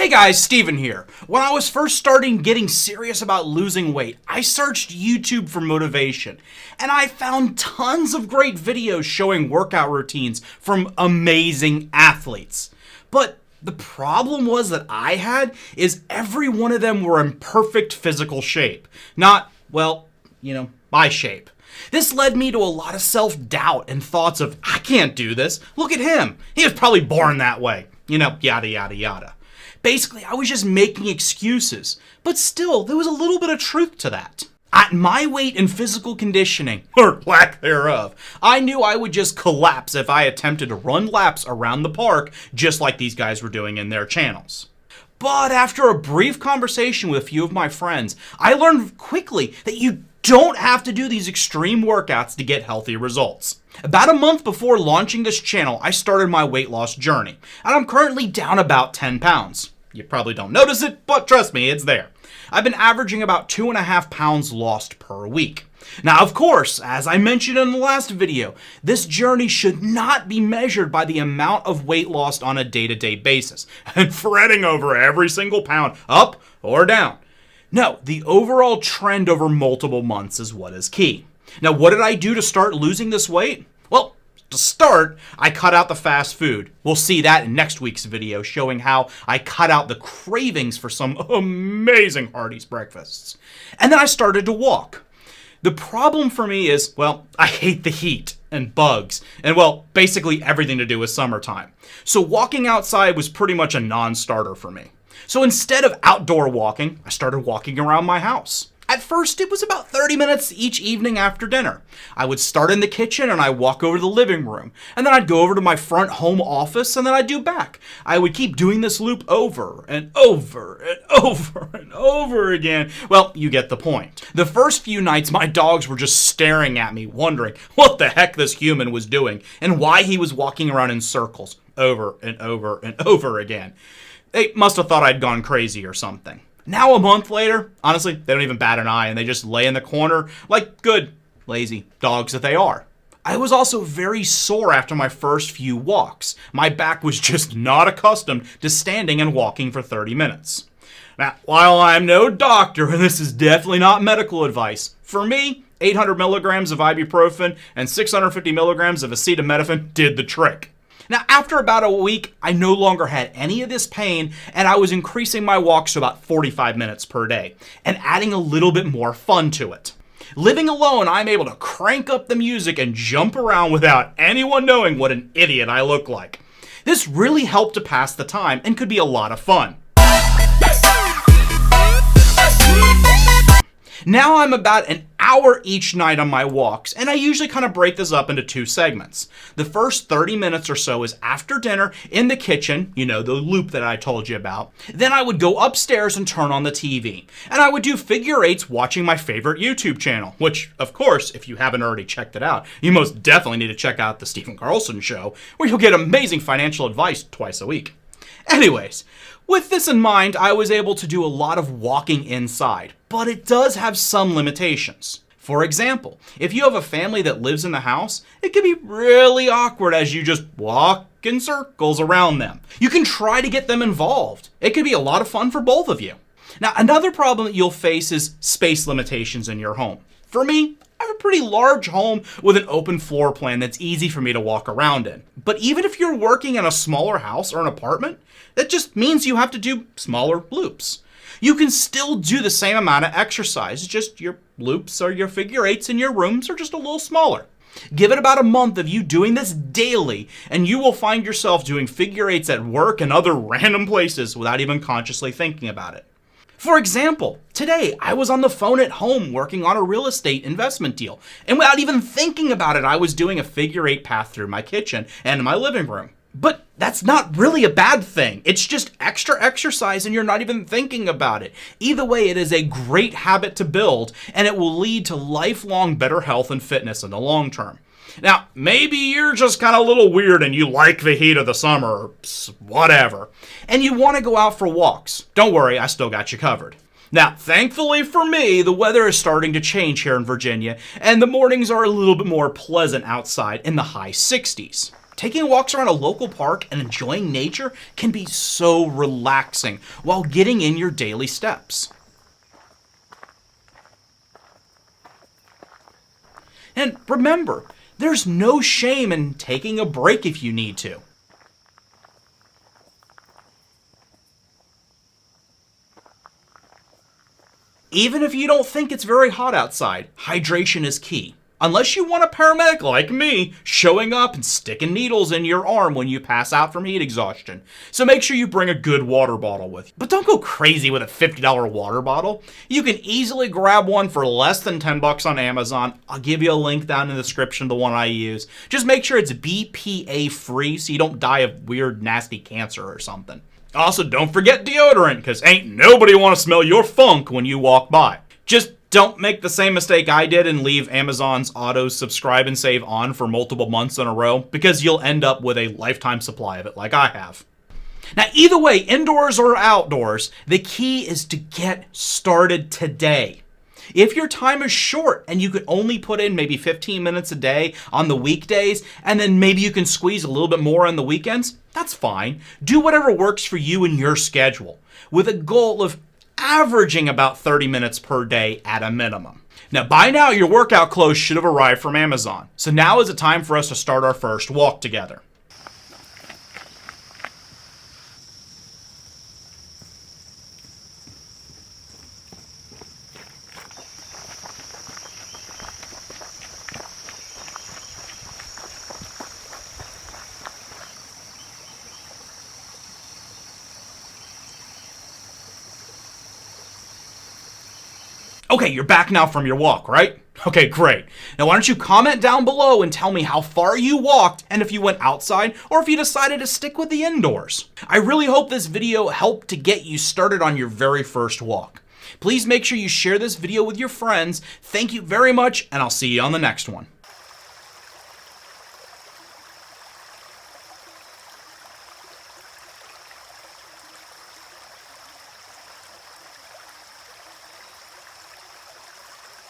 Hey guys, Steven here. When I was first starting getting serious about losing weight, I searched YouTube for motivation, and I found tons of great videos showing workout routines from amazing athletes. But the problem was that I had is every one of them were in perfect physical shape. Not, my shape. This led me to a lot of self-doubt and thoughts of, I can't do this. Look at him. He was probably born that way. Yada, yada, yada. Basically, I was just making excuses. But still, there was a little bit of truth to that. At my weight and physical conditioning, or lack thereof, I knew I would just collapse if I attempted to run laps around the park just like these guys were doing in their channels. But after a brief conversation with a few of my friends, I learned quickly that you don't have to do these extreme workouts to get healthy results. About a month before launching this channel, I started my weight loss journey, and I'm currently down about 10 pounds. You probably don't notice it, but trust me, it's there. I've been averaging about 2.5 pounds lost per week. Now, of course, as I mentioned in the last video, this journey should not be measured by the amount of weight lost on a day-to-day basis and fretting over every single pound up or down. No, the overall trend over multiple months is what is key. Now, what did I do to start losing this weight? Well, to start, I cut out the fast food. We'll see that in next week's video showing how I cut out the cravings for some amazing Hardee's breakfasts. And then I started to walk. The problem for me is, I hate the heat and bugs and, basically everything to do with summertime. So walking outside was pretty much a non-starter for me. So instead of outdoor walking, I started walking around my house. At first, it was about 30 minutes each evening after dinner. I would start in the kitchen and I'd walk over to the living room. And then I'd go over to my front home office and then I'd do back. I would keep doing this loop over and over and over and over again. Well, you get the point. The first few nights, my dogs were just staring at me, wondering what the heck this human was doing and why he was walking around in circles over and over and over again. They must have thought I'd gone crazy or something. Now a month later, honestly, they don't even bat an eye and they just lay in the corner like good, lazy dogs that they are. I was also very sore after my first few walks. My back was just not accustomed to standing and walking for 30 minutes. Now, while I'm no doctor, and this is definitely not medical advice, for me, 800 milligrams of ibuprofen and 650 milligrams of acetaminophen did the trick. Now, after about a week, I no longer had any of this pain, and I was increasing my walks to about 45 minutes per day, and adding a little bit more fun to it. Living alone, I'm able to crank up the music and jump around without anyone knowing what an idiot I look like. This really helped to pass the time and could be a lot of fun. Now I'm about an hour each night on my walks, and I usually kind of break this up into two segments. The first 30 minutes or so is after dinner in the kitchen, the loop that I told you about. Then I would go upstairs and turn on the TV, and I would do figure eights watching my favorite YouTube channel, which, of course, if you haven't already checked it out, you most definitely need to check out The Stephen Carlson Show, where you'll get amazing financial advice twice a week. Anyways, with this in mind, I was able to do a lot of walking inside, but it does have some limitations. For example, if you have a family that lives in the house, it can be really awkward as you just walk in circles around them. You can try to get them involved. It could be a lot of fun for both of you. Now, another problem that you'll face is space limitations in your home. For me, I have a pretty large home with an open floor plan that's easy for me to walk around in. But even if you're working in a smaller house or an apartment, that just means you have to do smaller loops. You can still do the same amount of exercise, just your loops or your figure eights in your rooms are just a little smaller. Give it about a month of you doing this daily, and you will find yourself doing figure eights at work and other random places without even consciously thinking about it. For example, today I was on the phone at home working on a real estate investment deal, and without even thinking about it, I was doing a figure eight path through my kitchen and my living room. But that's not really a bad thing. It's just extra exercise and you're not even thinking about it. Either way, it is a great habit to build, and it will lead to lifelong better health and fitness in the long term. Now, maybe you're just kind of a little weird and you like the heat of the summer or whatever, and you want to go out for walks. Don't worry, I still got you covered. Now, thankfully for me, the weather is starting to change here in Virginia, and the mornings are a little bit more pleasant outside in the high 60s. Taking walks around a local park and enjoying nature can be so relaxing while getting in your daily steps. And remember, there's no shame in taking a break if you need to. Even if you don't think it's very hot outside, hydration is key. Unless you want a paramedic like me showing up and sticking needles in your arm when you pass out from heat exhaustion. So make sure you bring a good water bottle with you. But don't go crazy with a $50 water bottle. You can easily grab one for less than $10 on Amazon. I'll give you a link down in the description of the one I use. Just make sure it's BPA free so you don't die of weird nasty cancer or something. Also, don't forget deodorant, because ain't nobody want to smell your funk when you walk by. Just don't make the same mistake I did and leave Amazon's auto subscribe and save on for multiple months in a row, because you'll end up with a lifetime supply of it like I have. Now, either way, indoors or outdoors, the key is to get started today. If your time is short and you could only put in maybe 15 minutes a day on the weekdays, and then maybe you can squeeze a little bit more on the weekends, that's fine. Do whatever works for you and your schedule, with a goal of averaging about 30 minutes per day at a minimum. Now, by now, your workout clothes should have arrived from Amazon. So now is the time for us to start our first walk together. Okay, you're back now from your walk, right? Okay, great. Now why don't you comment down below and tell me how far you walked and if you went outside or if you decided to stick with the indoors. I really hope this video helped to get you started on your very first walk. Please make sure you share this video with your friends. Thank you very much, and I'll see you on the next one.